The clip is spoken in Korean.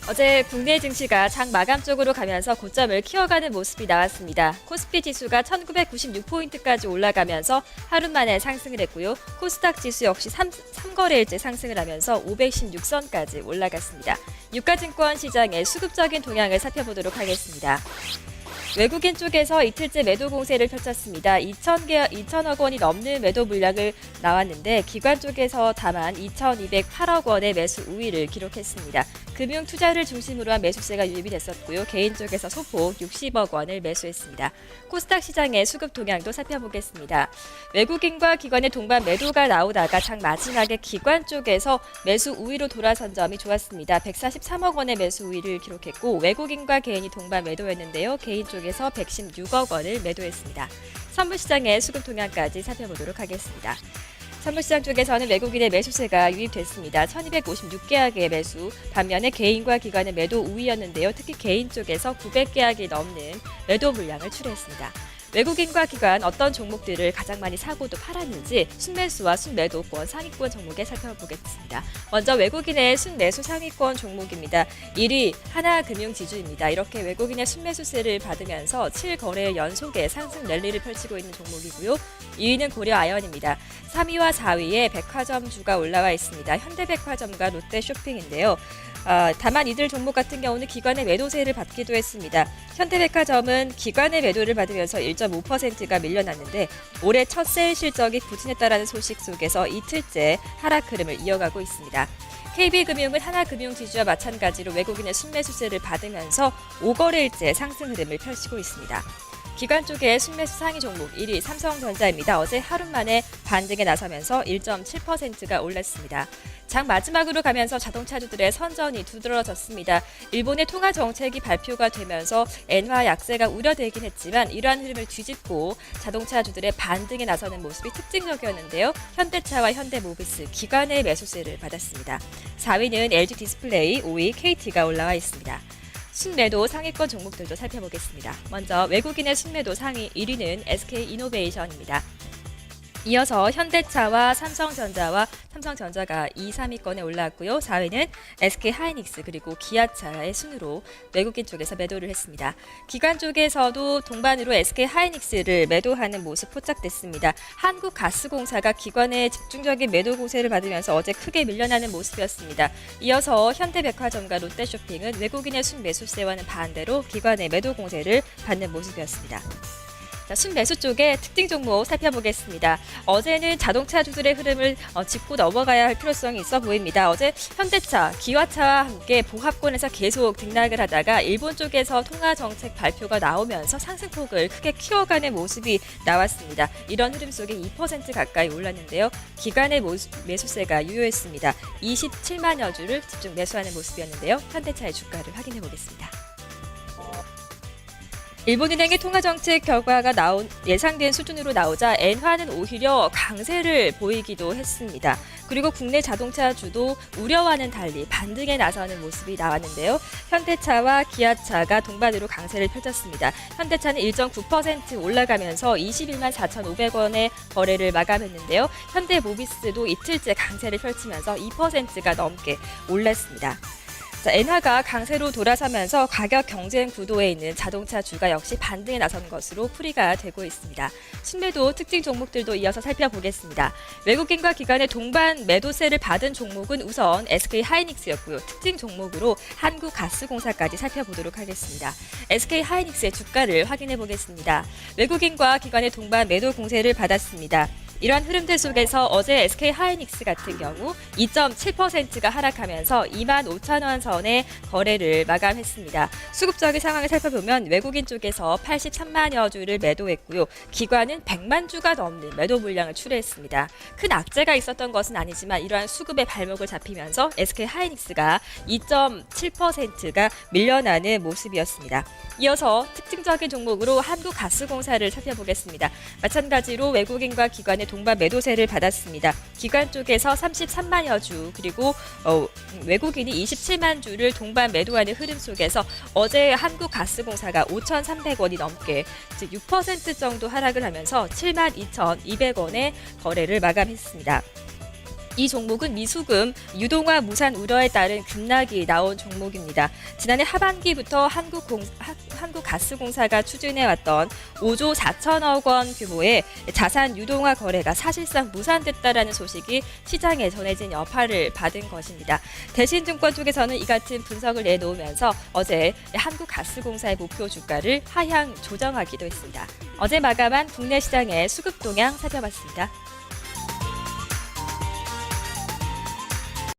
어제 국내 증시가 장 마감 쪽으로 가면서 고점을 키워가는 모습이 나왔습니다. 코스피 지수가 1996포인트까지 올라가면서 하루 만에 상승을 했고요. 코스닥 지수 역시 3거래일째 상승을 하면서 516선까지 올라갔습니다. 유가증권 시장의 수급적인 동향을 살펴보도록 하겠습니다. 외국인 쪽에서 이틀째 매도 공세를 펼쳤습니다. 2천억 원이 넘는 매도 물량을 나왔는데 기관 쪽에서 다만 2,208억 원의 매수 우위를 기록했습니다. 금융 투자를 중심으로 한 매수세가 유입이 됐었고요. 개인 쪽에서 소폭 60억 원을 매수했습니다. 코스닥 시장의 수급 동향도 살펴보겠습니다. 외국인과 기관의 동반 매도가 나오다가 장 마지막에 기관 쪽에서 매수 우위로 돌아선 점이 좋았습니다. 143억 원의 매수 우위를 기록했고 외국인과 개인이 동반 매도했는데요. 개인 쪽에서 116억 원을 매도했습니다. 선물시장의 수급 동향까지 살펴보도록 하겠습니다. 선물시장 쪽에서는 외국인의 매수세가 유입됐습니다. 1256계약의 매수, 반면에 개인과 기관의 매도 우위였는데요. 특히 개인 쪽에서 900계약이 넘는 매도 물량을 출했습니다. 외국인과 기관 어떤 종목들을 가장 많이 사고도 팔았는지 순매수와 순매도권 상위권 종목에 살펴보겠습니다. 먼저 외국인의 순매수 상위권 종목입니다. 1위 하나금융지주입니다. 이렇게 외국인의 순매수세를 받으면서 7거래 연속의 상승 랠리를 펼치고 있는 종목이고요. 2위는 고려아연입니다. 3위와 4위에 백화점주가 올라와 있습니다. 현대백화점과 롯데쇼핑인데요. 다만 이들 종목 같은 경우는 기관의 매도세를 받기도 했습니다. 현대백화점은 기관의 매도를 받으면서 1.5%가 밀려났는데 올해 첫 세일 실적이 부진했다라는 소식 속에서 이틀째 하락 흐름을 이어가고 있습니다. KB금융은 하나금융지주와 마찬가지로 외국인의 순매수세를 받으면서 5거래일째 상승 흐름을 펼치고 있습니다. 기관 쪽의 순매수 상위 종목 1위 삼성전자입니다. 어제 하루 만에 반등에 나서면서 1.7%가 올랐습니다. 장 마지막으로 가면서 자동차주들의 선전이 두드러졌습니다. 일본의 통화 정책이 발표가 되면서 엔화 약세가 우려되긴 했지만 이러한 흐름을 뒤집고 자동차주들의 반등에 나서는 모습이 특징적이었는데요. 현대차와 현대모비스 기관의 매수세를 받았습니다. 4위는 LG디스플레이, 5위 KT가 올라와 있습니다. 순매도 상위권 종목들도 살펴보겠습니다. 먼저 외국인의 순매도 상위 1위는 SK이노베이션입니다. 이어서 현대차와 삼성전자가 2, 3위권에 올라왔고요. 4위는 SK하이닉스 그리고 기아차의 순으로 외국인 쪽에서 매도를 했습니다. 기관 쪽에서도 동반으로 SK하이닉스를 매도하는 모습 포착됐습니다. 한국가스공사가 기관의 집중적인 매도 공세를 받으면서 어제 크게 밀려나는 모습이었습니다. 이어서 현대백화점과 롯데쇼핑은 외국인의 순매수세와는 반대로 기관의 매도 공세를 받는 모습이었습니다. 순매수 쪽의 특징 종목 살펴보겠습니다. 어제는 자동차주들의 흐름을 짚고 넘어가야 할 필요성이 있어 보입니다. 어제 현대차, 기아차와 함께 봉합권에서 계속 등락을 하다가 일본 쪽에서 통화정책 발표가 나오면서 상승폭을 크게 키워가는 모습이 나왔습니다. 이런 흐름 속에 2% 가까이 올랐는데요. 기관의 매수세가 유효했습니다. 27만여 주를 집중 매수하는 모습이었는데요. 현대차의 주가를 확인해 보겠습니다. 일본은행의 통화정책 결과가 예상된 수준으로 나오자 엔화는 오히려 강세를 보이기도 했습니다. 그리고 국내 자동차주도 우려와는 달리 반등에 나서는 모습이 나왔는데요. 현대차와 기아차가 동반으로 강세를 펼쳤습니다. 현대차는 1.9% 올라가면서 21만 4,500원의 거래를 마감했는데요. 현대모비스도 이틀째 강세를 펼치면서 2%가 넘게 올랐습니다. 엔화가 강세로 돌아서면서 가격 경쟁 구도에 있는 자동차주가 역시 반등에 나선 것으로 풀이가 되고 있습니다. 순매도 특징 종목들도 이어서 살펴보겠습니다. 외국인과 기관의 동반 매도세를 받은 종목은 우선 SK하이닉스였고요. 특징 종목으로 한국가스공사까지 살펴보도록 하겠습니다. SK하이닉스의 주가를 확인해 보겠습니다. 외국인과 기관의 동반 매도 공세를 받았습니다. 이러한 흐름들 속에서 어제 SK하이닉스 같은 경우 2.7%가 하락하면서 25,000원 선의 거래를 마감했습니다. 수급적인 상황을 살펴보면 외국인 쪽에서 83만여 주를 매도했고요. 기관은 100만 주가 넘는 매도 물량을 출회했습니다. 큰 악재가 있었던 것은 아니지만 이러한 수급의 발목을 잡히면서 SK하이닉스가 2.7%가 밀려나는 모습이었습니다. 이어서 특징적인 종목으로 한국가스공사를 살펴보겠습니다. 마찬가지로 외국인과 기관의 동반 매도세를 받았습니다. 기관 쪽에서 33만여 주 그리고 외국인이 27만 주를 동반 매도하는 흐름 속에서 어제 한국가스공사가 5,300원이 넘게 즉 6% 정도 하락을 하면서 72,200원의 거래를 마감했습니다. 이 종목은 미수금, 유동화 무산 우려에 따른 급락이 나온 종목입니다. 지난해 하반기부터 한국가스공사가 추진해왔던 5조 4천억 원 규모의 자산 유동화 거래가 사실상 무산됐다라는 소식이 시장에 전해진 여파를 받은 것입니다. 대신증권 쪽에서는 이 같은 분석을 내놓으면서 어제 한국가스공사의 목표 주가를 하향 조정하기도 했습니다. 어제 마감한 국내 시장의 수급 동향 살펴봤습니다.